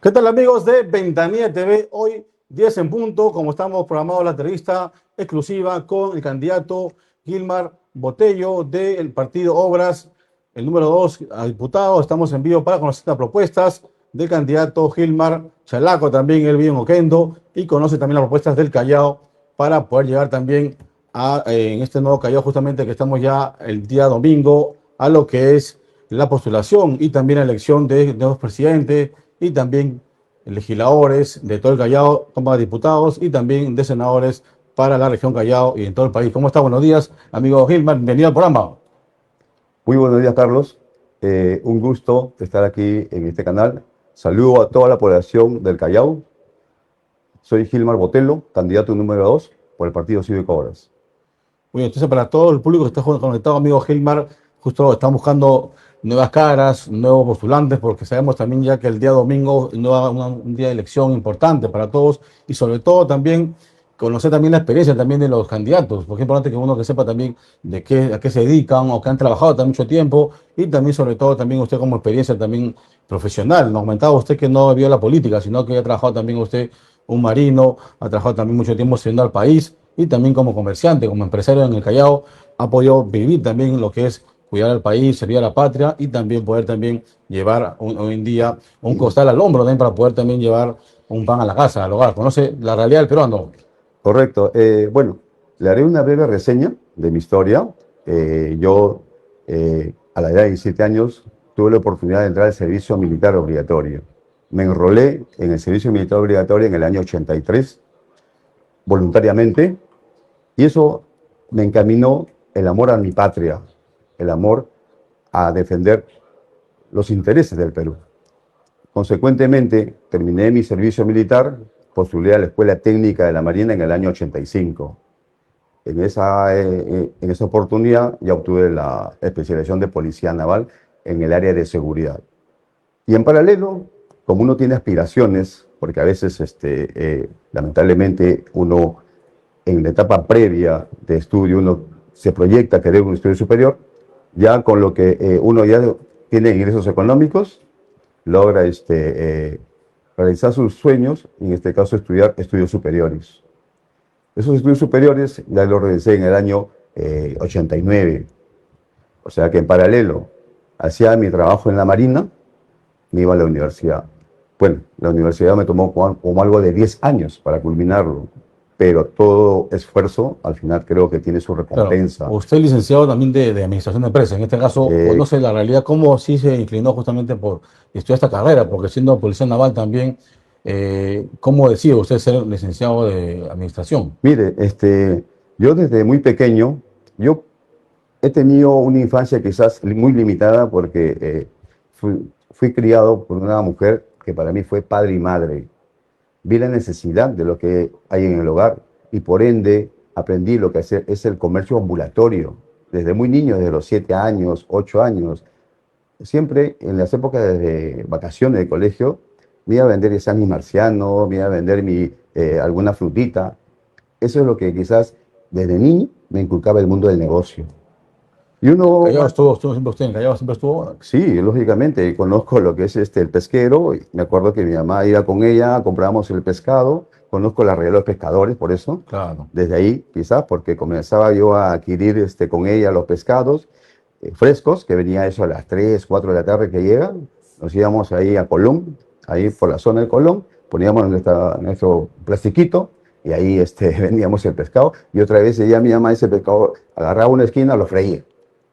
¿Qué tal amigos de Ventanilla TV? Hoy 10 en punto, como estamos programados la entrevista exclusiva con el candidato Gilmar Botello del partido Obras, el número 2 a diputado. Estamos en vivo para conocer las propuestas del candidato Gilmar Chalaco, también él vive en Oquendo y conoce también las propuestas del Callao para poder llegar también a, en este nuevo Callao, justamente que estamos ya el día domingo, a lo que es la postulación y también la elección de nuevos presidentes y también legisladores de todo el Callao, como diputados y también de senadores para la región Callao y en todo el país. ¿Cómo está? Buenos días, amigo Gilmar, bienvenido al programa. Muy buenos días, Carlos. Un gusto estar aquí en este canal. Saludo a toda la población del Callao. Soy Gilmar Botello, candidato número 2 por el Partido Cívico Obras. Muy bien, entonces para todo el público que está conectado, amigo Gilmar, justo están buscando nuevas caras, nuevos postulantes, porque sabemos también ya que el día domingo es un día de elección importante para todos y sobre todo también conocer también la experiencia también de los candidatos, porque es importante que uno que sepa también a qué se dedican o que han trabajado también mucho tiempo y también sobre todo también usted como experiencia también profesional. Nos comentaba usted que no vio la política, sino que ha trabajado también usted un marino, ha trabajado también mucho tiempo sirviendo al país y también como comerciante, como empresario en el Callao, ha podido vivir también lo que es cuidar al país, servir a la patria y también poder también llevar hoy en día un costal al hombro también para poder también llevar un pan a la casa, al hogar. Conoce la realidad del peruano. Correcto. Bueno, le haré una breve reseña de mi historia. Yo, a la edad de 17 años, tuve la oportunidad de entrar al servicio militar obligatorio. Me enrolé en el servicio militar obligatorio en el año 83, voluntariamente, y eso me encaminó el amor a mi patria, el amor a defender los intereses del Perú. Consecuentemente, terminé mi servicio militar, postulé a la Escuela Técnica de la Marina en el año 85. En esa oportunidad ya obtuve la especialización de Policía Naval en el área de seguridad. Y en paralelo, como uno tiene aspiraciones, porque a veces lamentablemente uno en la etapa previa de estudio uno se proyecta a querer un estudio superior, ya con lo que uno ya tiene ingresos económicos, logra realizar sus sueños, y en este caso estudiar estudios superiores. Esos estudios superiores ya los realicé en el año 89. O sea que en paralelo hacía mi trabajo en la Marina, me iba a la universidad. Bueno, la universidad me tomó como algo de 10 años para culminarlo, pero todo esfuerzo al final creo que tiene su recompensa. Claro, usted es licenciado también de Administración de Empresas. En este caso, conoce la realidad, cómo sí se inclinó justamente por estudiar esta carrera, porque siendo policía naval también, ¿cómo decide usted ser licenciado de Administración? Mire, yo desde muy pequeño, yo he tenido una infancia quizás muy limitada porque fui criado por una mujer que para mí fue padre y madre. Vi la necesidad de lo que hay en el hogar y por ende aprendí lo que es el comercio ambulatorio. Desde muy niño, desde los 7 años, 8 años, siempre en las épocas de vacaciones de colegio, me iba a vender quizás mi marciano, me iba a vender alguna frutita. Eso es lo que quizás desde niño me inculcaba el mundo del negocio. Y uno, Callao estuvo siempre usted, en Callao siempre estuvo. sí, lógicamente, conozco lo que es el pesquero. Y me acuerdo que mi mamá iba con ella, comprábamos el pescado. Conozco la realidad de los pescadores, por eso. Claro. Desde ahí, quizás, porque comenzaba yo a adquirir con ella los pescados frescos, que venía eso a las 3, 4 de la tarde que llegan. Nos íbamos ahí a Colón, ahí por la zona de Colón, poníamos nuestro plastiquito y ahí vendíamos el pescado. Y otra vez ella, mi mamá, ese pescado, agarraba una esquina, lo freía.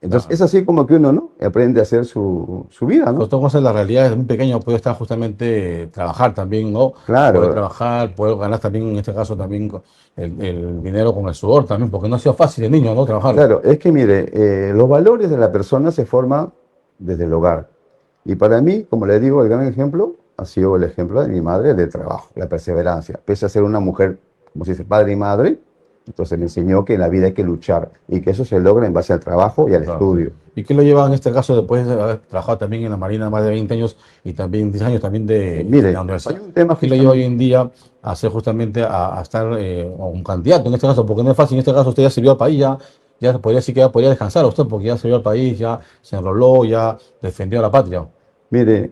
Entonces, es así como que uno, ¿no?, aprende a hacer su vida, ¿no? Usted conoce la realidad desde muy pequeño, puede estar justamente trabajar también, ¿no? Claro, Poder trabajar, poder ganar también, en este caso, también el dinero con el sudor también, porque no ha sido fácil de niño, ¿no? Trabajar. claro. Es que mire, los valores de la persona se forman desde el hogar. Y para mí, como le digo, el gran ejemplo ha sido el ejemplo de mi madre de trabajo, la perseverancia. Pese a ser una mujer, como se dice, padre y madre, entonces me enseñó que en la vida hay que luchar y que eso se logra en base al trabajo y al Claro. estudio. ¿Y qué lo lleva en este caso después de haber trabajado también en la Marina más de 20 años y también 10 años también de Mire, la universidad? hay un tema ¿Qué lo lleva hoy justamente. en día a ser justamente a estar un candidato en este caso? Porque no es fácil, en este caso usted ya sirvió al país, ya podría decir que ya podría descansar a usted porque ya sirvió al país, ya se enroló, ya defendió a la patria. Mire,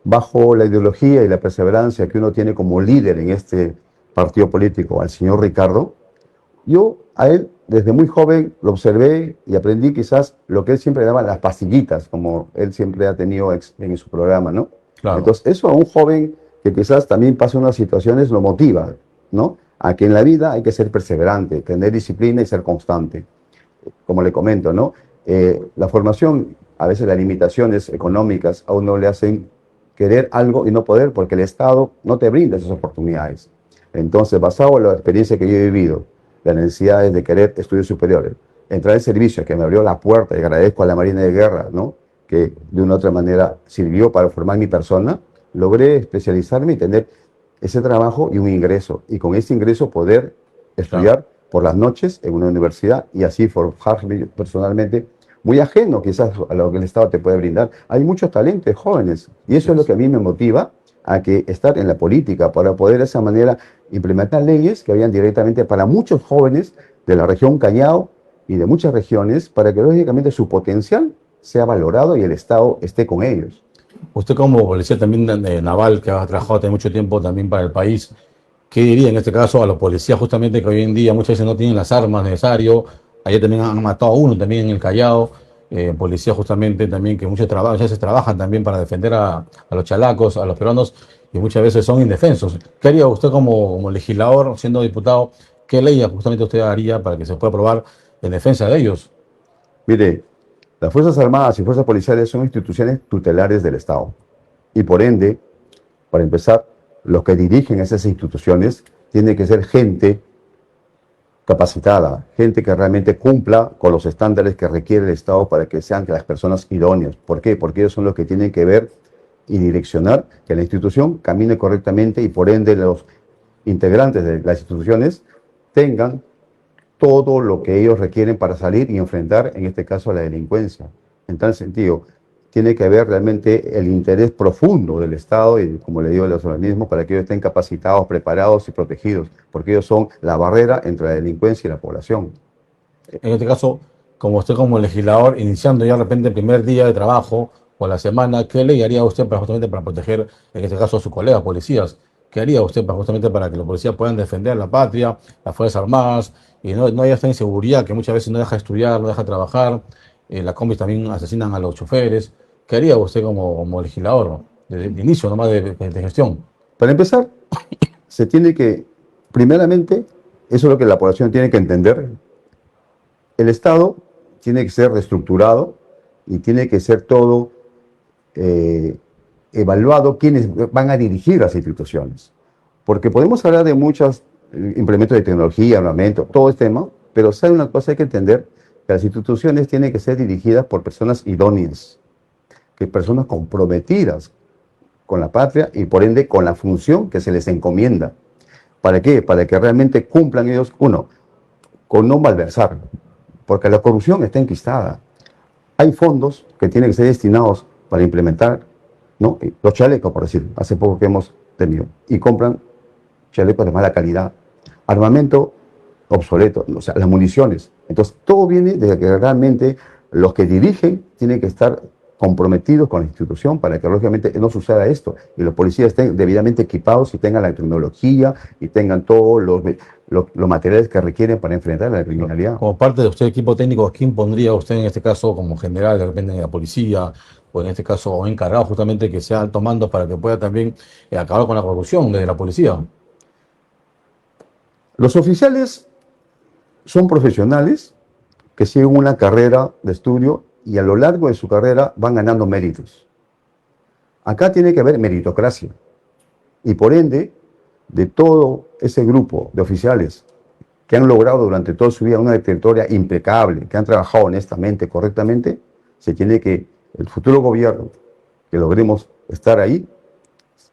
bajo la ideología y la perseverancia que uno tiene como líder en este partido político, al señor Ricardo, yo a él desde muy joven lo observé y aprendí quizás lo que él siempre daba las pastillitas, como él siempre ha tenido en su programa, ¿no? Claro, Entonces, eso a un joven que quizás también pasa unas situaciones lo motiva, ¿no? A que en la vida hay que ser perseverante, tener disciplina y ser constante. Como le comento, ¿no? La formación, a veces las limitaciones económicas a uno le hacen querer algo y no poder porque el Estado no te brinda esas oportunidades. Entonces, basado en la experiencia que yo he vivido, las necesidades de querer estudios superiores, entrar en servicio, que me abrió la puerta y agradezco a la Marina de Guerra, ¿no? Que de una u otra manera sirvió para formar mi persona, logré especializarme y tener ese trabajo y un ingreso. Y con ese ingreso poder claro. estudiar por las noches en una universidad y así forjarme personalmente, muy ajeno quizás a lo que el Estado te puede brindar. Hay muchos talentos jóvenes y eso es lo que a mí me motiva a que estar en la política para poder de esa manera implementar leyes que vayan directamente para muchos jóvenes de la región Callao y de muchas regiones para que lógicamente su potencial sea valorado y el Estado esté con ellos. Usted como policía también naval, que ha trabajado hace mucho tiempo también para el país, ¿qué diría en este caso a los policías justamente que hoy en día muchas veces no tienen las armas necesarias? Ayer también han matado a uno también en el Callao, policías justamente también que muchas veces trabajan también para defender a los chalacos, a los peruanos, y muchas veces son indefensos. ¿Qué haría usted como legislador, siendo diputado? ¿Qué ley justamente usted haría para que se pueda aprobar en defensa de ellos? Mire, las Fuerzas Armadas y Fuerzas Policiales son instituciones tutelares del Estado y por ende, para empezar, los que dirigen esas instituciones tienen que ser gente capacitada, gente que realmente cumpla con los estándares que requiere el Estado para que sean las personas idóneas. ¿Por qué? Porque ellos son los que tienen que ver y direccionar que la institución camine correctamente y por ende los integrantes de las instituciones tengan todo lo que ellos requieren para salir y enfrentar, en este caso, a la delincuencia. En tal sentido, tiene que haber realmente el interés profundo del Estado y, como le digo, de los organismos para que ellos estén capacitados, preparados y protegidos, porque ellos son la barrera entre la delincuencia y la población. En este caso, como usted como legislador, iniciando ya de repente el primer día de trabajo o la semana, ¿qué ley haría usted para justamente para proteger, en este caso, a sus colegas policías? ¿Qué haría usted para justamente para que los policías puedan defender la patria, las Fuerzas Armadas, y no haya esta inseguridad que muchas veces no deja estudiar, no deja trabajar, las combis también asesinan a los choferes? ¿Qué haría usted como legislador, de inicio nomás de gestión? Para empezar, se tiene que, primeramente, eso es lo que la población tiene que entender, el Estado tiene que ser reestructurado y tiene que ser todo evaluado quiénes van a dirigir las instituciones. Porque podemos hablar de muchos implementos de tecnología, armamento, todo este tema, pero sabe una cosa, hay que entender que las instituciones tienen que ser dirigidas por personas idóneas, que personas comprometidas con la patria y por ende con la función que se les encomienda. ¿Para qué? Para que realmente cumplan ellos, uno, con no malversar, porque la corrupción está enquistada. Hay fondos que tienen que ser destinados para implementar, ¿no? Los chalecos, por decir, hace poco que hemos tenido, y compran chalecos de mala calidad, armamento obsoleto, o sea, las municiones. Entonces, todo viene de que realmente los que dirigen tienen que estar comprometidos con la institución para que lógicamente no suceda esto y los policías estén debidamente equipados y tengan la tecnología y tengan todos los materiales que requieren para enfrentar la criminalidad. Como parte de usted, equipo técnico, ¿quién pondría usted en este caso como general, de repente de la policía, o en este caso o encargado justamente que sea alto mando para que pueda también acabar con la corrupción desde la policía? Los oficiales son profesionales que siguen una carrera de estudio y a lo largo de su carrera van ganando méritos. Acá tiene que haber meritocracia y por ende, de todo ese grupo de oficiales que han logrado durante toda su vida una trayectoria impecable, que han trabajado honestamente, correctamente, se tiene que, el futuro gobierno, que logremos estar ahí,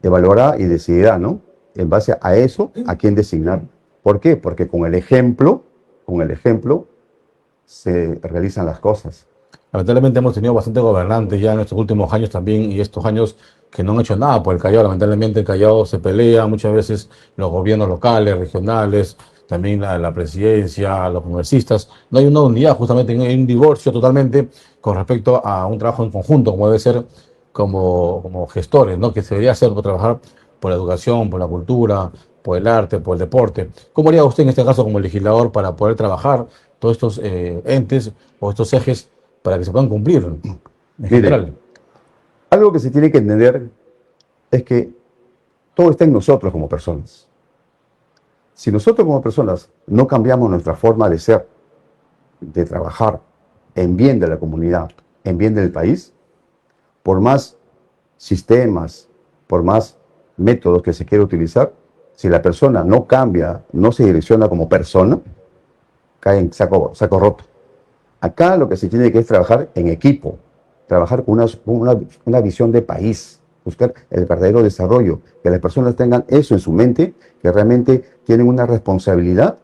evaluará y decidirá, ¿no? En base a eso, a quién designar. ¿Por qué? Porque con el ejemplo, se realizan las cosas. Lamentablemente hemos tenido bastante gobernantes ya en estos últimos años también y estos años que no han hecho nada por el Callao. Lamentablemente el Callao se pelea muchas veces los gobiernos locales, regionales, también la presidencia, los congresistas. No hay una unidad, justamente hay un divorcio totalmente con respecto a un trabajo en conjunto, como debe ser como gestores, ¿no? Que se debería hacer por trabajar por la educación, por la cultura, por el arte, por el deporte. ¿Cómo haría usted en este caso como legislador para poder trabajar todos estos entes o estos ejes para que se puedan cumplir en Mire, general? algo que se tiene que entender es que todo está en nosotros como personas. Si nosotros como personas no cambiamos nuestra forma de ser, de trabajar en bien de la comunidad, en bien del país, por más sistemas, por más métodos que se quiera utilizar, si la persona no cambia, no se direcciona como persona, cae en saco roto. Acá lo que se tiene que es trabajar en equipo, trabajar con una visión de país, buscar el verdadero desarrollo, que las personas tengan eso en su mente, que realmente tienen una responsabilidad,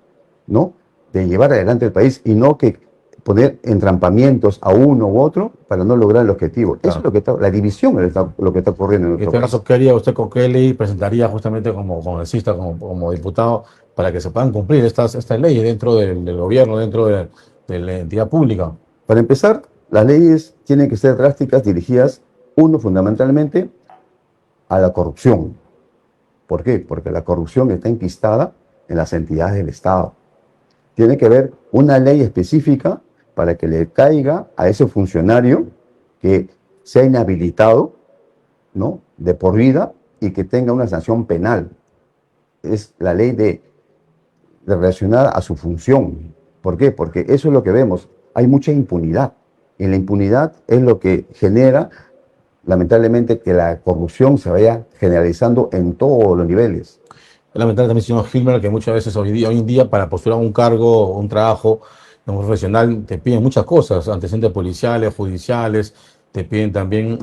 ¿no? De llevar adelante el país y no que poner entrampamientos a uno u otro para no lograr el objetivo. Eso es Claro. lo que está, la división es lo que está ocurriendo en En nuestro este país. caso, ¿qué haría usted con qué ley presentaría justamente como congresista, como diputado, para que se puedan cumplir estas leyes dentro del gobierno, dentro de la entidad pública? Para empezar, las leyes tienen que ser drásticas, dirigidas, uno, fundamentalmente, a la corrupción. ¿Por qué? Porque la corrupción está enquistada en las entidades del Estado. Tiene que haber una ley específica para que le caiga a ese funcionario que sea inhabilitado, ¿no? De por vida y que tenga una sanción penal. Es la ley relacionada a su función. ¿Por qué? Porque eso es lo que vemos. Hay mucha impunidad. Y la impunidad es lo que genera, lamentablemente, que la corrupción se vaya generalizando en todos los niveles. Es lamentable también, señor Gilmer, que muchas veces hoy en día para postular un cargo o un trabajo un profesional te piden muchas cosas, antecedentes policiales, judiciales, te piden también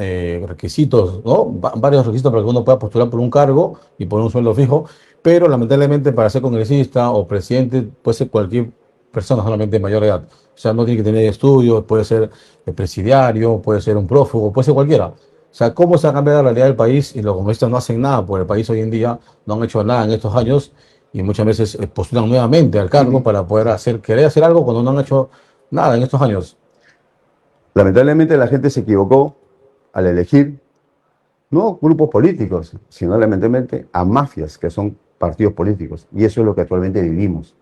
requisitos, ¿no? Varios requisitos para que uno pueda postular por un cargo y por un sueldo fijo, pero lamentablemente para ser congresista o presidente puede ser cualquier persona solamente mayor de edad. O sea, no tiene que tener estudios, puede ser presidiario, puede ser un prófugo, puede ser cualquiera. O sea, ¿cómo se ha cambiado la realidad del país y los congresistas no hacen nada por el país hoy en día? No han hecho nada en estos años y muchas veces postulan nuevamente al cargo para poder querer hacer algo cuando no han hecho nada en estos años. Lamentablemente la gente se equivocó al elegir no grupos políticos, sino lamentablemente a mafias que son partidos políticos. Y eso es lo que actualmente vivimos.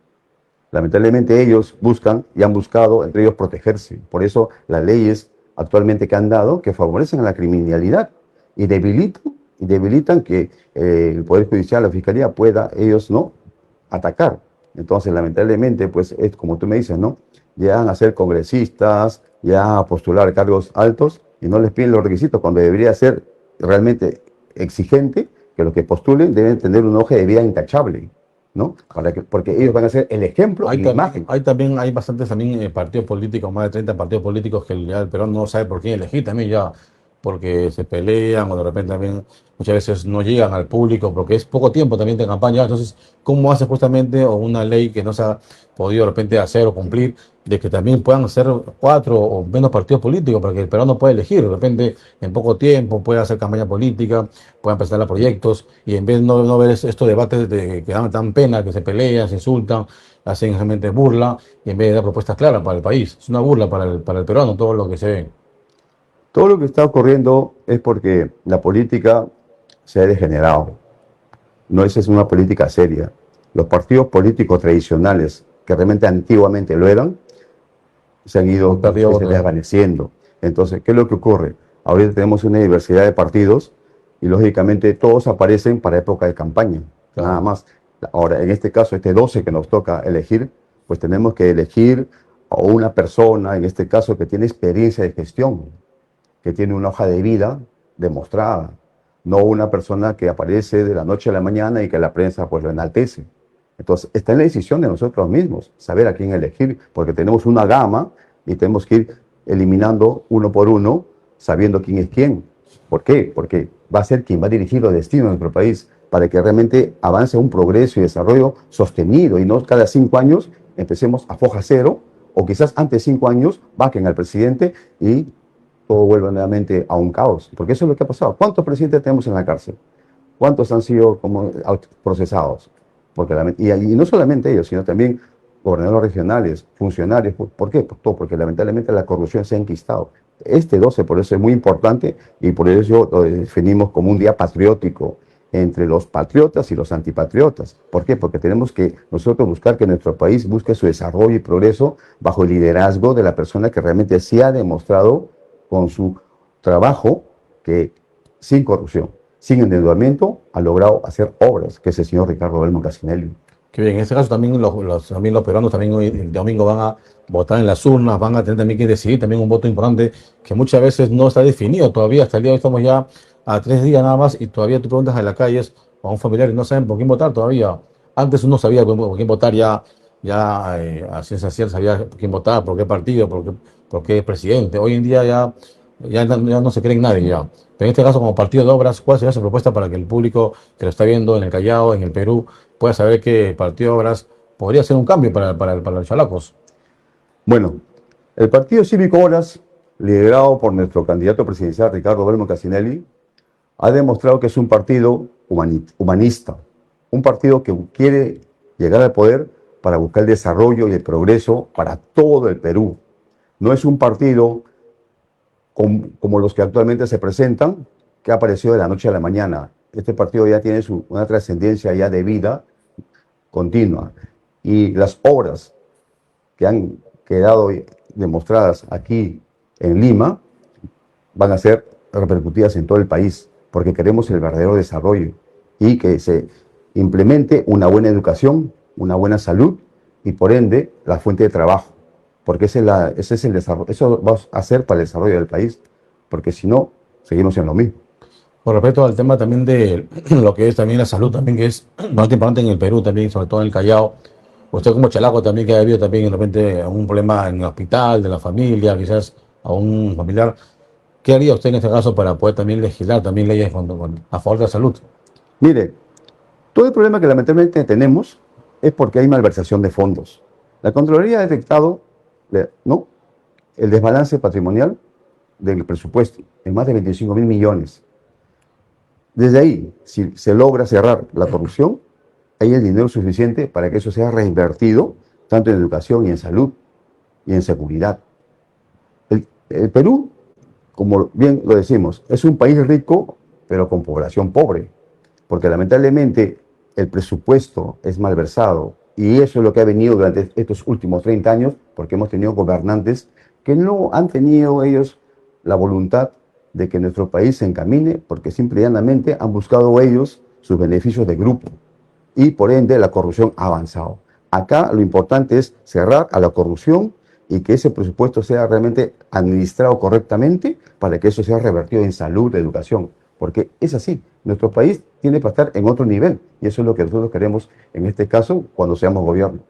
Lamentablemente ellos buscan y han buscado entre ellos protegerse. Por eso las leyes actualmente que han dado que favorecen a la criminalidad y debilitan que el Poder Judicial, la Fiscalía pueda ellos no atacar. Entonces, lamentablemente, pues es como tú me dices, ¿no? Llegan a ser congresistas, ya a postular cargos altos y no les piden los requisitos cuando debería ser realmente exigente que los que postulen deben tener un hoja de vida intachable, ¿no? Porque ellos van a ser el ejemplo y la imagen. Hay bastantes también partidos políticos, más de 30 partidos políticos que ya el Perú no sabe por quién elegir también ya, porque se pelean o de repente también muchas veces no llegan al público porque es poco tiempo también de campaña. Entonces, ¿cómo hace justamente o una ley que no se ha podido de repente hacer o cumplir de que también puedan ser 4 o menos partidos políticos para que el peruano pueda elegir? De repente, en poco tiempo puede hacer campaña política, puedan presentar proyectos y en vez de no ver estos debates que dan pena, que se pelean, se insultan, hacen realmente burla y en vez de dar propuestas claras para el país. Es una burla para el peruano todo lo que se ve. Todo lo que está ocurriendo es porque la política se ha degenerado. No esa es una política seria. Los partidos políticos tradicionales, que realmente antiguamente lo eran, se han Muy ido perdido se voto, ¿eh? desvaneciendo. Entonces, ¿qué es lo que ocurre? Ahorita tenemos una diversidad de partidos y lógicamente todos aparecen para época de campaña, nada Claro. más. Ahora, en este caso, este 12 que nos toca elegir, pues tenemos que elegir a una persona, en este caso, que tiene experiencia de gestión, que tiene una hoja de vida demostrada, no una persona que aparece de la noche a la mañana y que la prensa pues lo enaltece. Entonces, está en la decisión de nosotros mismos, saber a quién elegir, porque tenemos una gama y tenemos que ir eliminando uno por uno, sabiendo quién es quién. ¿Por qué? Porque va a ser quien va a dirigir los destinos de nuestro país para que realmente avance un progreso y desarrollo sostenido y no cada 5 años empecemos a foja cero o quizás antes de 5 años vaquen al presidente y todo vuelve nuevamente a un caos. Porque eso es lo que ha pasado. ¿Cuántos presidentes tenemos en la cárcel? ¿Cuántos han sido como procesados? Y no solamente ellos, sino también gobernadores regionales, funcionarios. ¿Por qué? Por todo, porque lamentablemente la corrupción se ha enquistado. Este 12 por eso es muy importante y por eso lo definimos como un día patriótico entre los patriotas y los antipatriotas. ¿Por qué? Porque tenemos que nosotros buscar que nuestro país busque su desarrollo y progreso bajo el liderazgo de la persona que realmente sí ha demostrado con su trabajo que sin corrupción, sin endeudamiento, ha logrado hacer obras, que es el señor Ricardo Belmont Cassinelli. Que bien, en este caso también también los peruanos también hoy, el domingo van a votar en las urnas, van a tener también que decidir también un voto importante que muchas veces no está definido todavía. Hasta el día de hoy estamos ya a 3 días nada más y todavía tú preguntas en la calle a un familiar y no saben por quién votar todavía. Antes uno sabía por quién votar ya a ciencia cierta sabía por quién votar, por qué partido, por qué presidente. Hoy en día ya no se cree en nadie ya. Pero en este caso, como partido de obras, ¿cuál sería su propuesta para que el público que lo está viendo en el Callao, en el Perú, pueda saber que el partido de obras podría ser un cambio para los chalacos? Bueno, el Partido Cívico Obras, liderado por nuestro candidato presidencial Ricardo Belmont Cassinelli, ha demostrado que es un partido humanista, un partido que quiere llegar al poder para buscar el desarrollo y el progreso para todo el Perú. No es un partido como los que actualmente se presentan, que ha aparecido de la noche a la mañana. Este partido ya tiene una trascendencia ya de vida continua. Y las obras que han quedado demostradas aquí en Lima van a ser repercutidas en todo el país, porque queremos el verdadero desarrollo y que se implemente una buena educación, una buena salud y por ende la fuente de trabajo, porque ese es el desarrollo, eso va a ser para el desarrollo del país, porque si no, seguimos en lo mismo. Con respecto al tema también de lo que es también la salud, también que es bastante importante en el Perú, también, sobre todo en el Callao. Usted como chalaco también que ha habido también de repente algún problema en el hospital, de la familia, quizás a un familiar. ¿Qué haría usted en este caso para poder también legislar también leyes a favor de la salud? Mire, todo el problema que lamentablemente tenemos es porque hay malversación de fondos. La Contraloría ha detectado, ¿no?, el desbalance patrimonial del presupuesto en más de 25.000 millones. Desde ahí, si se logra cerrar la corrupción, hay el dinero suficiente para que eso sea reinvertido tanto en educación y en salud y en seguridad. El Perú, como bien lo decimos, es un país rico, pero con población pobre, porque lamentablemente el presupuesto es malversado y eso es lo que ha venido durante estos últimos 30 años, porque hemos tenido gobernantes que no han tenido ellos la voluntad de que nuestro país se encamine, porque simple y llanamente han buscado ellos sus beneficios de grupo y por ende la corrupción ha avanzado. Acá lo importante es cerrar a la corrupción y que ese presupuesto sea realmente administrado correctamente para que eso sea revertido en salud, educación, porque es así, nuestro país tiene que estar en otro nivel y eso es lo que nosotros queremos en este caso cuando seamos gobierno.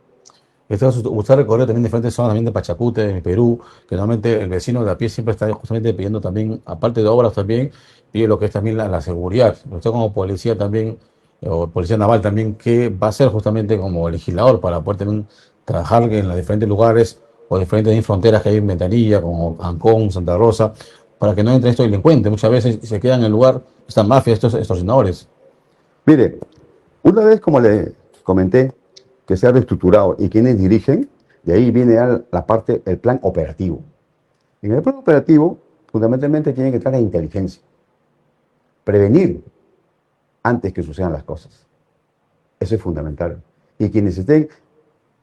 Usted recorrió también diferentes zonas también de Pachacute, en Perú, que normalmente el vecino de a pie siempre está justamente pidiendo también, aparte de obras también, pide lo que es también la seguridad. Usted como policía también, o policía naval también, ¿qué va a hacer justamente como legislador para poder también trabajar en los diferentes lugares o diferentes fronteras que hay en Ventanilla, como Ancón, Santa Rosa, para que no entren estos delincuentes? Muchas veces se quedan en el lugar estas mafias, estos extorsionadores. Mire, una vez como le comenté, que se ha reestructurado y quienes dirigen, de ahí viene la parte, el plan operativo. En el plan operativo, fundamentalmente tiene que entrar la inteligencia, prevenir antes que sucedan las cosas. Eso es fundamental. Y quienes estén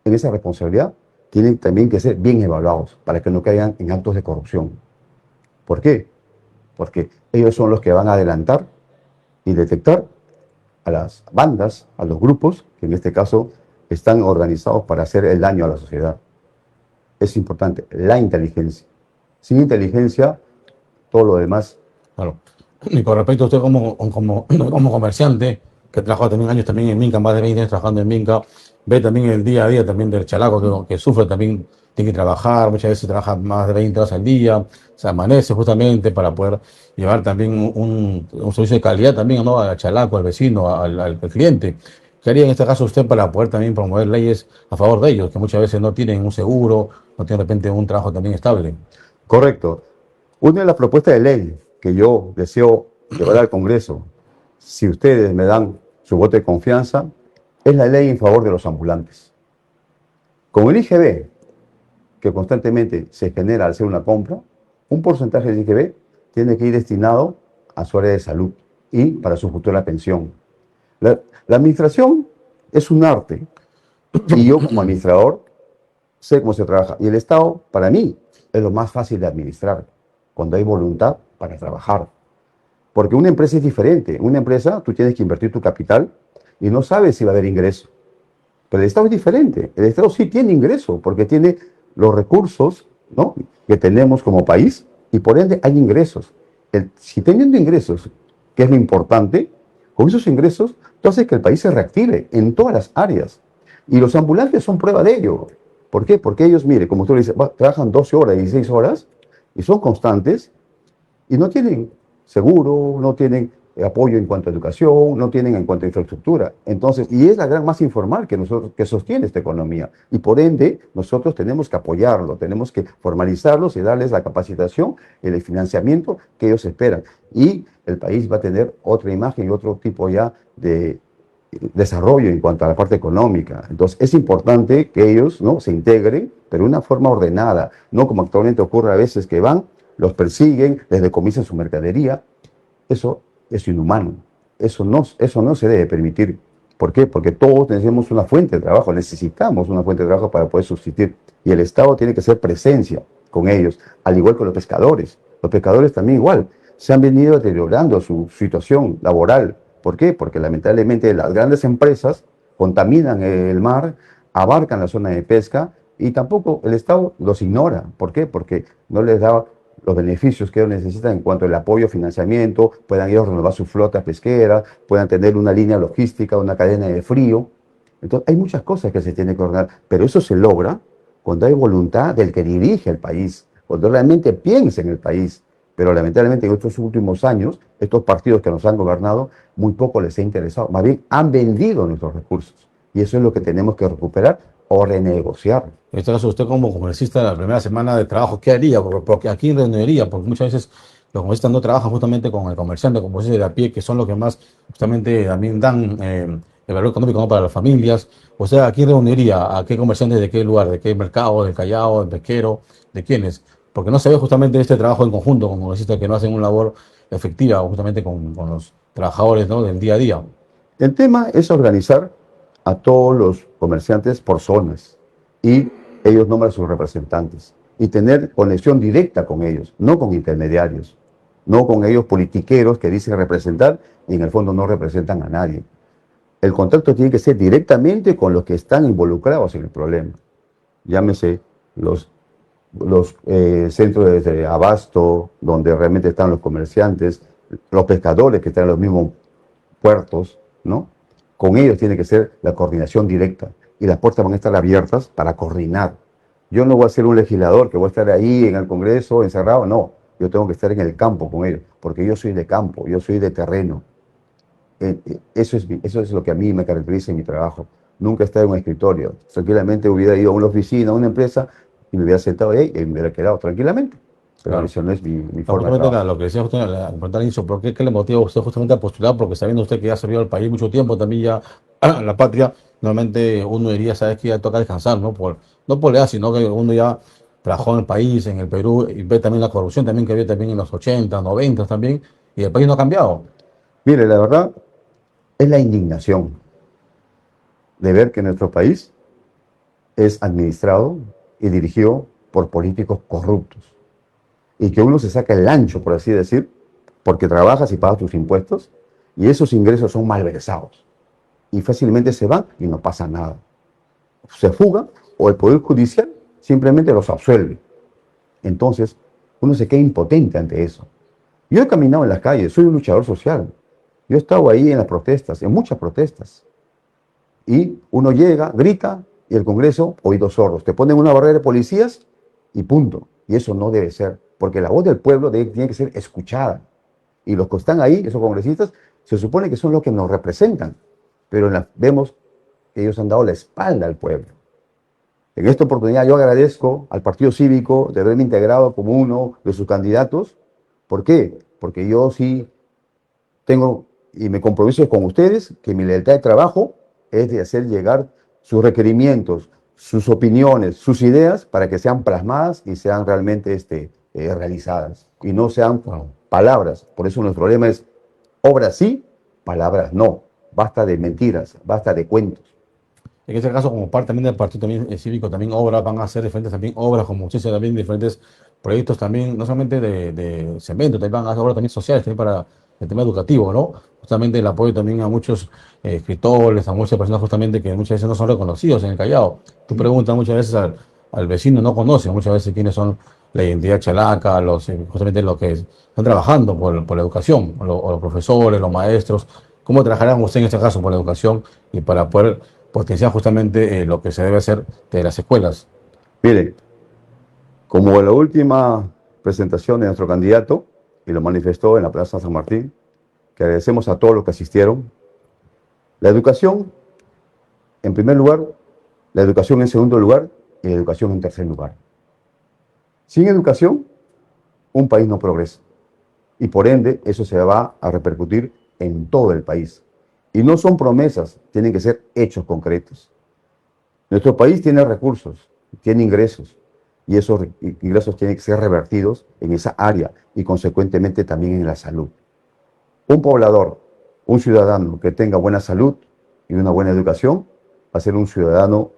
en esa responsabilidad tienen también que ser bien evaluados para que no caigan en actos de corrupción. ¿Por qué? Porque ellos son los que van a adelantar y detectar a las bandas, a los grupos, que en este caso están organizados para hacer el daño a la sociedad. Es importante, la inteligencia. Sin inteligencia, todo lo demás. Claro. Y con respecto a usted como comerciante, que trabajó también años también en Minca, más de 20 años trabajando en Minca, ve también el día a día también del chalaco que sufre también, tiene que trabajar, muchas veces trabaja más de 20 horas al día, se amanece justamente para poder llevar también un servicio de calidad también, ¿no?, al chalaco, al vecino, al cliente. ¿Qué haría en este caso usted para poder también promover leyes a favor de ellos, que muchas veces no tienen un seguro, no tienen de repente un trabajo también estable? Correcto. Una de las propuestas de ley que yo deseo llevar al Congreso, si ustedes me dan su voto de confianza, es la ley en favor de los ambulantes. Con el IGB, que constantemente se genera al hacer una compra, un porcentaje del IGB tiene que ir destinado a su área de salud y para su futura pensión. La administración es un arte y yo como administrador sé cómo se trabaja. Y el Estado, para mí, es lo más fácil de administrar, cuando hay voluntad para trabajar. Porque una empresa es diferente. Una empresa, tú tienes que invertir tu capital y no sabes si va a haber ingreso. Pero el Estado es diferente. El Estado sí tiene ingreso, porque tiene los recursos, ¿no?, que tenemos como país, y por ende hay ingresos. Si teniendo ingresos, que es lo importante, con esos ingresos, tú haces que el país se reactive en todas las áreas. Y los ambulantes son prueba de ello. ¿Por qué? Porque ellos, mire, como tú le dices, trabajan 12 horas, 16 horas, y son constantes, y no tienen seguro, no tienen apoyo en cuanto a educación, no tienen en cuanto a infraestructura. Entonces, y es la gran masa informal que sostiene esta economía. Y por ende, nosotros tenemos que apoyarlo, tenemos que formalizarlos y darles la capacitación y el financiamiento que ellos esperan. Y el país va a tener otra imagen y otro tipo ya de desarrollo en cuanto a la parte económica. Entonces, es importante que ellos, ¿no?, se integren, pero de una forma ordenada, no como actualmente ocurre a veces que van, los persiguen, les decomisan su mercadería. Eso es inhumano. Eso no se debe permitir. ¿Por qué? Porque todos tenemos una fuente de trabajo, necesitamos una fuente de trabajo para poder subsistir. Y el Estado tiene que ser presencia con ellos, al igual que los pescadores. Los pescadores también igual. Se han venido deteriorando su situación laboral. ¿Por qué? Porque lamentablemente las grandes empresas contaminan el mar, abarcan la zona de pesca y tampoco el Estado los ignora. ¿Por qué? Porque no les da los beneficios que ellos necesitan en cuanto al apoyo, financiamiento, puedan ellos renovar su flota pesquera, puedan tener una línea logística, una cadena de frío. Entonces, hay muchas cosas que se tienen que ordenar, pero eso se logra cuando hay voluntad del que dirige el país, cuando realmente piensa en el país. Pero lamentablemente en estos últimos años, estos partidos que nos han gobernado, muy poco les ha interesado. Más bien han vendido nuestros recursos. Y eso es lo que tenemos que recuperar o renegociar. En este caso, usted como congresista de la primera semana de trabajo, ¿qué haría? Porque aquí reuniría, porque muchas veces los congresistas no trabajan justamente con el comerciante, como dice de a pie, que son los que más justamente también dan el valor económico, ¿no?, para las familias. O sea, aquí reuniría a qué comerciantes, de qué lugar, de qué mercado, del Callao, del pesquero, de quiénes. Porque no se ve justamente este trabajo en conjunto con congresistas que no hacen una labor efectiva justamente con los trabajadores, ¿no?, del día a día. El tema es organizar a todos los comerciantes por zonas y ellos nombran sus representantes y tener conexión directa con ellos, no con intermediarios, no con ellos politiqueros que dicen representar y en el fondo no representan a nadie. El contacto tiene que ser directamente con los que están involucrados en el problema. Llámese los centros de abasto, donde realmente están los comerciantes, los pescadores que están en los mismos puertos, ¿no? Con ellos tiene que ser la coordinación directa y las puertas van a estar abiertas para coordinar. Yo no voy a ser un legislador que voy a estar ahí en el Congreso encerrado, no. Yo tengo que estar en el campo con ellos, porque yo soy de campo, yo soy de terreno. Eso es lo que a mí me caracteriza en mi trabajo. Nunca he estado en un escritorio. Tranquilamente hubiera ido a una oficina, a una empresa, y me hubiera sentado ahí y me hubiera quedado tranquilamente. Pero Claro. eso no es mi No, forma de justamente trabajo. lo que decía usted, al preguntar al inicio, ¿qué le motiva a usted justamente a postular? Porque sabiendo usted que ya ha servido al país mucho tiempo, también ya a la patria, normalmente uno diría, sabes que ya toca descansar, ¿no? No por la edad, sino que uno ya trabajó en el país, en el Perú, y ve también la corrupción también que había también en los 80, 90 también, y el país no ha cambiado. Mire, la verdad es la indignación de ver que nuestro país es administrado y dirigido por políticos corruptos. Y que uno se saca el ancho, por así decir, porque trabajas y pagas tus impuestos, y esos ingresos son malversados. Y fácilmente se van y no pasa nada. Se fugan o el Poder Judicial simplemente los absuelve. Entonces, uno se queda impotente ante eso. Yo he caminado en las calles, soy un luchador social. Yo he estado ahí en las protestas, en muchas protestas. Y uno llega, grita, y el Congreso, oídos sordos. Te ponen una barrera de policías y punto. Y eso no debe ser, porque la voz del pueblo tiene que ser escuchada. Y los que están ahí, esos congresistas, se supone que son los que nos representan. Pero vemos que ellos han dado la espalda al pueblo. En esta oportunidad yo agradezco al Partido Cívico de haberme integrado como uno de sus candidatos. ¿Por qué? Porque yo sí tengo y me compromiso con ustedes que mi lealtad de trabajo es de hacer llegar sus requerimientos, sus opiniones, sus ideas para que sean plasmadas y sean realmente realizadas y no sean Claro. palabras. Por eso nuestro lema es obras sí, palabras no. Basta de mentiras, basta de cuentos. En este caso, como parte también del partido también, cívico, también obras, van a hacer diferentes también obras, como se dice también diferentes proyectos también, no solamente de cemento, también van a hacer obras también sociales, también para el tema educativo, ¿no? Justamente el apoyo también a muchos escritores, a muchas personas justamente que muchas veces no son reconocidos en el Callao. Tú preguntas muchas veces al vecino, no conoce muchas veces quiénes son la identidad chalaca, justamente los que están trabajando por la educación, o los profesores, los maestros. ¿Cómo trabajarán ustedes en este caso por la educación y para poder potenciar justamente lo que se debe hacer de las escuelas? Miren, como la última presentación de nuestro candidato, y lo manifestó en la Plaza San Martín, que agradecemos a todos los que asistieron, la educación en primer lugar, la educación en segundo lugar y la educación en tercer lugar. Sin educación, un país no progresa y por ende eso se va a repercutir en todo el país. Y no son promesas, tienen que ser hechos concretos. Nuestro país tiene recursos, tiene ingresos, y esos ingresos tienen que ser revertidos en esa área y consecuentemente también en la salud. Un poblador, un ciudadano que tenga buena salud y una buena educación, va a ser un ciudadano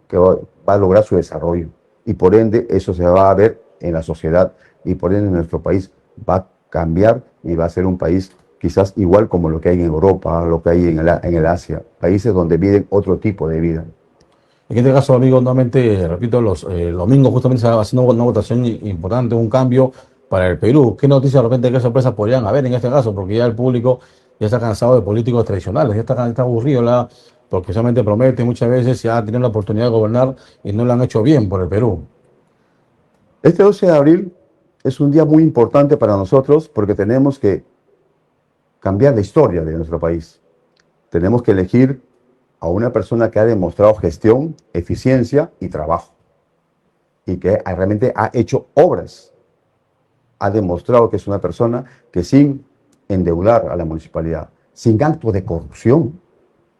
que va a lograr su desarrollo. Y por ende eso se va a ver en la sociedad y por ende nuestro país va a cambiar y va a ser un país quizás igual como lo que hay en Europa, lo que hay en el Asia, países donde viven otro tipo de vida. En este caso, amigo, nuevamente, repito, el domingo justamente se va haciendo una votación importante, un cambio para el Perú. ¿Qué noticias de repente, qué sorpresas podrían haber en este caso? Porque ya el público ya está cansado de políticos tradicionales, está aburrido, porque solamente prometen muchas veces, ya tienen la oportunidad de gobernar y no lo han hecho bien por el Perú. Este 12 de abril es un día muy importante para nosotros porque tenemos que cambiar la historia de nuestro país. Tenemos que elegir a una persona que ha demostrado gestión, eficiencia y trabajo y que realmente ha hecho obras. Ha demostrado que es una persona que sin endeudar a la municipalidad, sin actos de corrupción,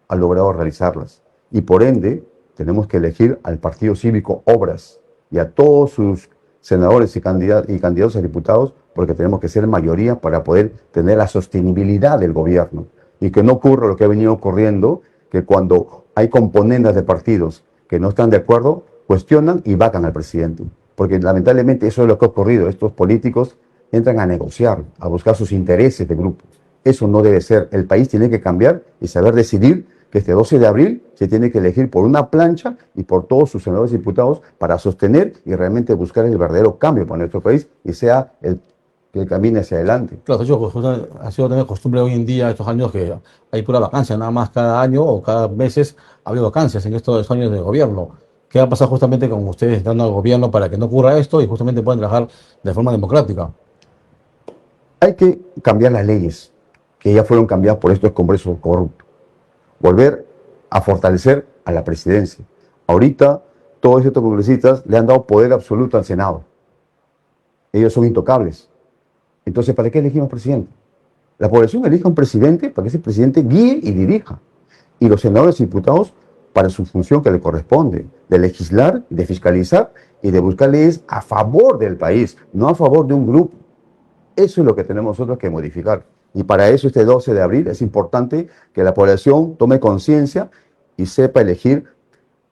ha logrado realizarlas. Y por ende, tenemos que elegir al Partido Cívico Obras y a todos sus senadores y candidatos a diputados, porque tenemos que ser mayoría para poder tener la sostenibilidad del gobierno. Y que no ocurra lo que ha venido ocurriendo, que cuando hay componentes de partidos que no están de acuerdo, cuestionan y vacan al presidente. Porque lamentablemente eso es lo que ha ocurrido. Estos políticos entran a negociar, a buscar sus intereses de grupo. Eso no debe ser. El país tiene que cambiar y saber decidir que este 12 de abril se tiene que elegir por una plancha y por todos sus senadores y diputados para sostener y realmente buscar el verdadero cambio para nuestro país y sea el que camine hacia adelante. Claro, de hecho, ha sido también costumbre hoy en día, estos años, que hay pura vacancia, nada más cada año o cada meses ha habido vacancias en estos años de gobierno. ¿Qué va a pasar justamente con ustedes dando al gobierno para que no ocurra esto y justamente puedan trabajar de forma democrática? Hay que cambiar las leyes que ya fueron cambiadas por estos congresos corruptos. Volver a fortalecer a la presidencia. Ahorita todos estos congresistas le han dado poder absoluto al Senado. Ellos son intocables. Entonces, ¿para qué elegimos presidente? La población elige a un presidente para que ese presidente guíe y dirija. Y los senadores y diputados para su función que le corresponde, de legislar, de fiscalizar y de buscar leyes a favor del país, no a favor de un grupo. Eso es lo que tenemos nosotros que modificar. Y para eso este 12 de abril es importante que la población tome conciencia y sepa elegir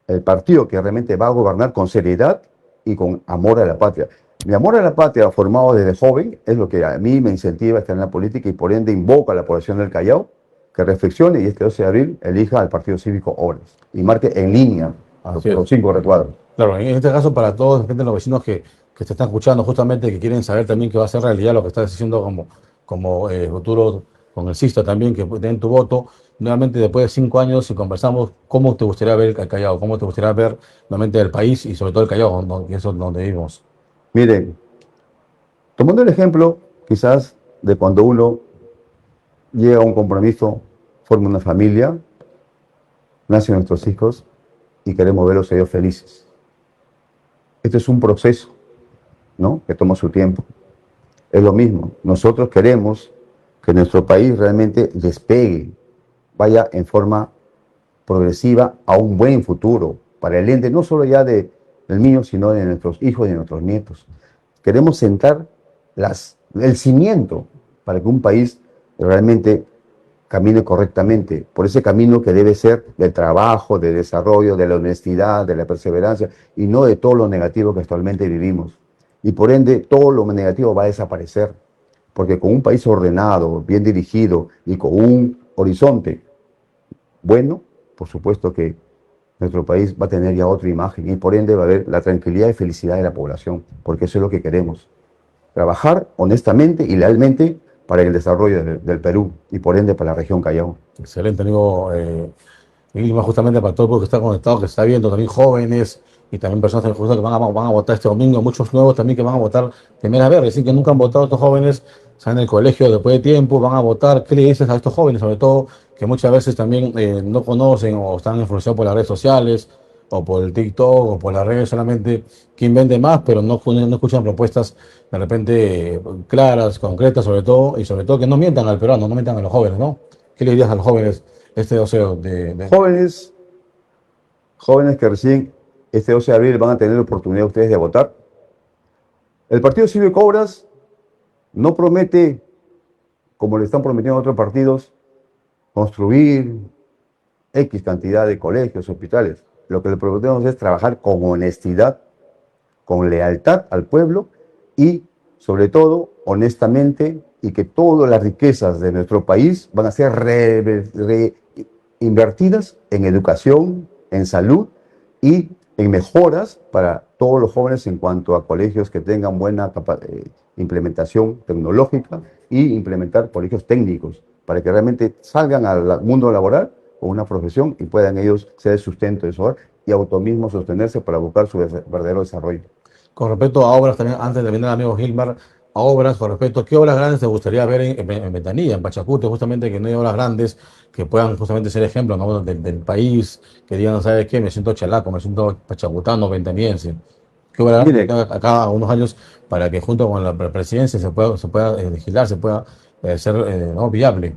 el partido que realmente va a gobernar con seriedad y con amor a la patria. Mi amor a la patria, formado desde joven, es lo que a mí me incentiva a estar en la política y por ende invoco a la población del Callao que reflexione y este 12 de abril elija al Partido Cívico Obras y marque en línea los 5 recuadros. Claro, en este caso para todos de repente, los vecinos que te están escuchando justamente, que quieren saber también que va a ser realidad lo que estás diciendo como futuro congresista también, que den tu voto. Nuevamente, después de 5 años, si conversamos, ¿cómo te gustaría ver el Callao? ¿Cómo te gustaría ver nuevamente el país y sobre todo el Callao, que es donde vivimos? Miren, tomando el ejemplo quizás de cuando uno llega a un compromiso, forma una familia, nacen nuestros hijos y queremos verlos ellos felices. Este es un proceso, ¿no?, que toma su tiempo. Es lo mismo, nosotros queremos que nuestro país realmente despegue, vaya en forma progresiva a un buen futuro para el ente, no solo ya del mío, sino de nuestros hijos y de nuestros nietos. queremos sentar el cimiento para que un país realmente camine correctamente, por ese camino que debe ser del trabajo, del desarrollo, de la honestidad, de la perseverancia, y no de todo lo negativo que actualmente vivimos. Y por ende, todo lo negativo va a desaparecer, porque con un país ordenado, bien dirigido y con un horizonte bueno, por supuesto que nuestro país va a tener ya otra imagen y por ende va a haber la tranquilidad y felicidad de la población, porque eso es lo que queremos. Trabajar honestamente y lealmente para el desarrollo del Perú y por ende para la región Callao. Excelente, amigo. Y más justamente para todo el pueblo que está conectado, que está viendo, también jóvenes y también personas también justo que van a votar este domingo, muchos nuevos también que van a votar primera vez, decir que nunca han votado estos jóvenes, están en el colegio después de tiempo, van a votar. ¿Qué le dices a estos jóvenes, sobre todo que muchas veces también no conocen o están influenciados por las redes sociales o por el TikTok o por las redes solamente quién vende más, pero no escuchan propuestas de repente claras, concretas sobre todo, y sobre todo que no mientan al peruano, no mientan a los jóvenes, ¿no? ¿Qué le dirías a los jóvenes este deseo Jóvenes, jóvenes que recién este 12 de abril van a tener la oportunidad ustedes de votar. El Partido Cívico Obras no promete, como le están prometiendo a otros partidos, construir X cantidad de colegios, hospitales. Lo que le prometemos es trabajar con honestidad, con lealtad al pueblo y, sobre todo, honestamente, y que todas las riquezas de nuestro país van a ser invertidas en educación, en salud y en mejoras para todos los jóvenes en cuanto a colegios que tengan buena implementación tecnológica y implementar colegios técnicos para que realmente salgan al mundo laboral con una profesión y puedan ellos ser el sustento de su hogar y auto mismo sostenerse para buscar su verdadero desarrollo. con respecto a obras también, antes de venir al amigo Gilmar, a obras, con respecto a qué obras grandes te gustaría ver en Ventanilla, en Pachacute, justamente que no hay obras grandes que puedan justamente ser ejemplos, ¿no? Del país, que digan, ¿sabes qué? Me siento chalaco, me siento pachacutano, ventaniense. ¿Qué obras grandes Mire, acá a unos años para que junto con la presidencia se pueda legislar, se pueda ser ¿no? viable?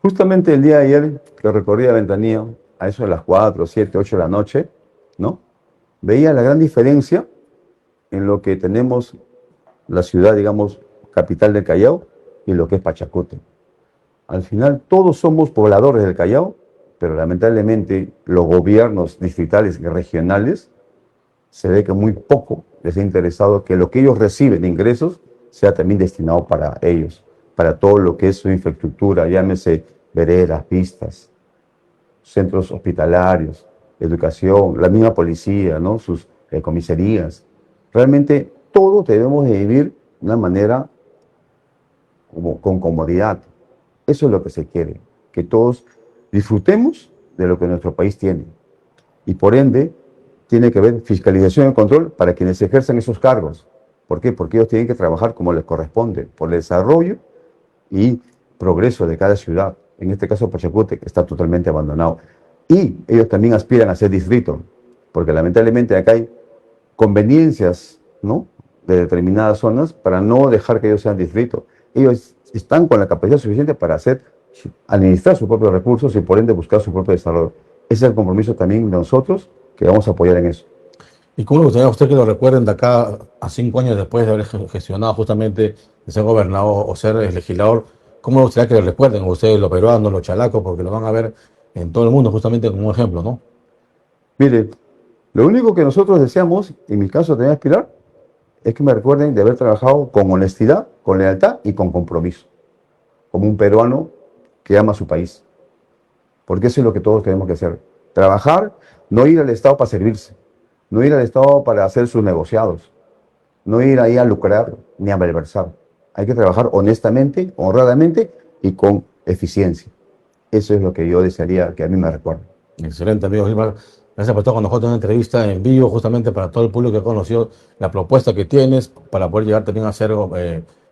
justamente el día de ayer que recorría Ventanilla, a eso de las 4, 7, 8 de la noche, ¿no? Veía la gran diferencia en lo que tenemos la ciudad, digamos, capital del Callao y lo que es Pachacute. Al final, todos somos pobladores del Callao, pero lamentablemente los gobiernos distritales y regionales se ve que muy poco les ha interesado que lo que ellos reciben de ingresos sea también destinado para ellos, para todo lo que es su infraestructura, llámese veredas, pistas, centros hospitalarios, educación, la misma policía, ¿no? Sus comisarías. Realmente todos debemos de vivir de una manera como, con comodidad. Eso es lo que se quiere, que todos disfrutemos de lo que nuestro país tiene. Y por ende, tiene que haber fiscalización y control para quienes ejercen esos cargos. ¿Por qué? Porque ellos tienen que trabajar como les corresponde, por el desarrollo y progreso de cada ciudad. En este caso, Pachacute, que está totalmente abandonado. Y ellos también aspiran a ser distrito, porque lamentablemente acá hay conveniencias, ¿no?, de determinadas zonas para no dejar que ellos sean distrito. Ellos están con la capacidad suficiente para administrar sus propios recursos y por ende buscar su propio desarrollo. Ese es el compromiso también de nosotros, que vamos a apoyar en eso. ¿Y cómo le gustaría a usted que lo recuerden de acá a 5 años después de haber gestionado justamente de ser gobernador o ser legislador? ¿Cómo le gustaría que lo recuerden a ustedes, los peruanos, los chalacos? Porque lo van a ver en todo el mundo justamente como un ejemplo, ¿no? Mire, lo único que nosotros deseamos, en mi caso también aspirar, es que me recuerden de haber trabajado con honestidad, con lealtad y con compromiso, como un peruano que ama su país. Porque eso es lo que todos tenemos que hacer. Trabajar, no ir al Estado para servirse, no ir al Estado para hacer sus negociados, no ir ahí a lucrar ni a malversar. Hay que trabajar honestamente, honradamente y con eficiencia. Eso es lo que yo desearía que a mí me recuerden. Excelente, amigo Gilmar. Gracias por estar con nosotros en una entrevista en vivo, justamente para todo el público que conoció la propuesta que tienes para poder llegar también a ser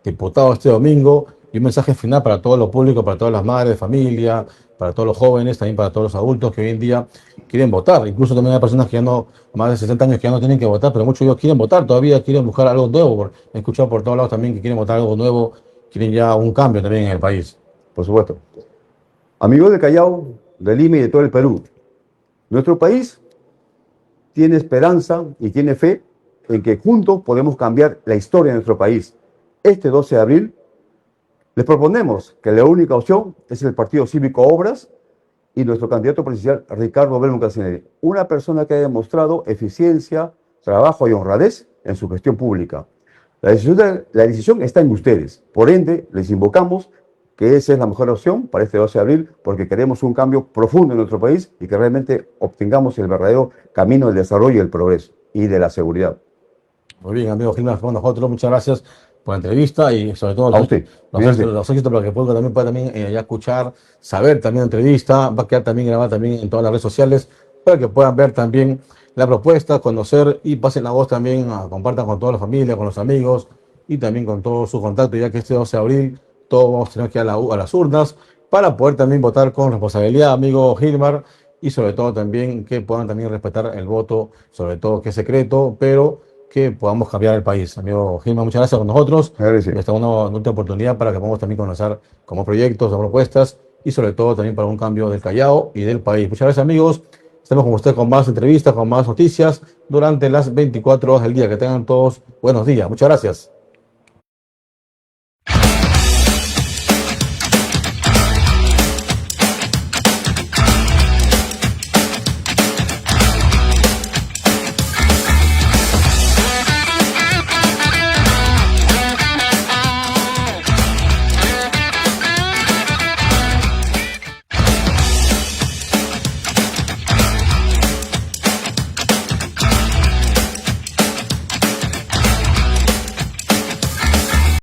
diputado este domingo. Y un mensaje final para todo lo público, para todas las madres de familia, para todos los jóvenes, también para todos los adultos que hoy en día quieren votar. Incluso también hay personas que ya no, más de 60 años que ya no tienen que votar, pero muchos de ellos quieren votar, todavía quieren buscar algo nuevo. He escuchado por todos lados también que quieren votar algo nuevo, quieren ya un cambio también en el país. Por supuesto. Amigos de Callao, de Lima y de todo el Perú, nuestro país tiene esperanza y tiene fe en que juntos podemos cambiar la historia de nuestro país. Este 12 de abril les proponemos que la única opción es el Partido Cívico Obras y nuestro candidato presidencial Ricardo Belmont Casinelli, una persona que ha demostrado eficiencia, trabajo y honradez en su gestión pública. La decisión está en ustedes. Por ende, les invocamos que esa es la mejor opción para este 12 de abril, porque queremos un cambio profundo en nuestro país y que realmente obtengamos el verdadero camino del desarrollo y el progreso y de la seguridad. Muy bien, amigo Gilmar, nosotros muchas gracias por la entrevista y sobre todo A usted. los éxitos para que el público también pueda también, ya escuchar, saber también la entrevista, va a quedar también grabada también en todas las redes sociales para que puedan ver también la propuesta, conocer y pasen la voz también, compartan con toda la familia, con los amigos y también con todos sus contactos, ya que este 12 de abril todos vamos a tener que ir a las urnas para poder también votar con responsabilidad, amigo Gilmar, y sobre todo también que puedan también respetar el voto, sobre todo que es secreto, pero que podamos cambiar el país. Amigo Gilmar, muchas gracias con nosotros. Agradecido. Esta es una última oportunidad para que podamos también conocer como proyectos, como propuestas y sobre todo también para un cambio del Callao y del país. Muchas gracias, amigos. Estamos con ustedes con más entrevistas, con más noticias durante las 24 horas del día. Que tengan todos buenos días. Muchas gracias.